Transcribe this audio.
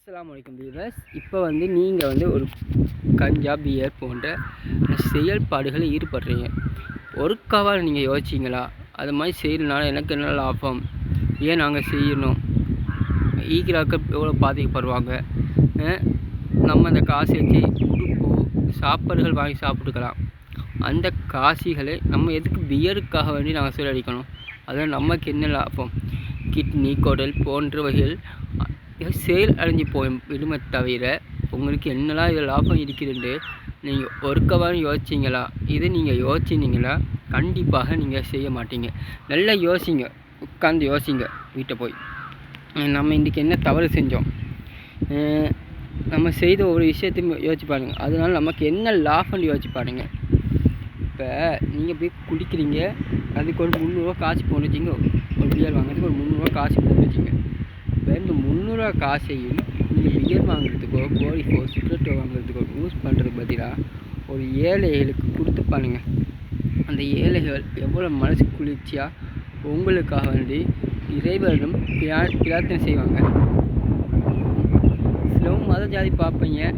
அஸ்ஸலாமு அலைக்கும் வீவர்ஸ். இப்போ நீங்கள் ஒரு கஞ்சா பியர் போன்ற செயல்பாடுகளில் ஈடுபடுறீங்க. ஒருக்காவால் நீங்கள் யோசிச்சிங்களா? அது மாதிரி செய்கிறதுனால எனக்கு என்ன லாபம், ஏன் நாங்கள் செய்யணும், ஈக்கிறாக்கள் எவ்வளோ பாதிக்கப்படுவாங்க, நம்ம அந்த காசை வச்சு உடுப்பு சாப்பாடுகள் வாங்கி சாப்பிட்டுக்கலாம். அந்த காசுகளை நம்ம எதுக்கு பியருக்காக வேண்டி நாங்கள் செலவழிக்கணும்? அதில் நமக்கு என்ன லாபம்? கிட்னி குடல் போன்றவைகள் செயல் அடைஞ்சு போய் விடுமே தவிர உங்களுக்கு என்னெல்லாம் இதில் லாபம் இருக்குதுன்ட்டு நீங்கள் ஒருக்கவாறு யோசிச்சிங்களா? இதை நீங்கள் யோசிச்சிங்கன்னா கண்டிப்பாக நீங்கள் செய்ய மாட்டீங்க. நல்லா யோசிங்க, உட்காந்து யோசிங்க. வீட்டை போய் நம்ம இன்றைக்கி என்ன தவறு செஞ்சோம், நம்ம செய்த ஒரு விஷயத்தையும் யோசிச்சு பாருங்கள். அதனால நமக்கு என்ன லாபம்னு யோசிச்சு பாருங்கள். இப்போ நீங்கள் போய் குடிக்கிறீங்க, அதுக்கு ஒரு 300 காசு போன்னு வச்சிங்க. ஒரு பியர் வாங்குறதுக்கு ஒரு 300 காசு போன்னு வச்சிங்க. இப்போ இந்த 300 காசையும் நீங்கள் பியர் வாங்குறதுக்கோ கோழிக்கோ சிகரெட்டோ வாங்குறதுக்கோ யூஸ் பண்ணுறதுக்கு பதிலாக ஒரு ஏழைகளுக்கு கொடுத்து பாருங்க. அந்த ஏழைகள் எவ்வளோ மனசு குளிர்ச்சியாக உங்களுக்காக வேண்டி இறைவனிடம் பிரார்த்தனை செய்வாங்க. சிலவும் மத ஜாதி பார்ப்பீங்க,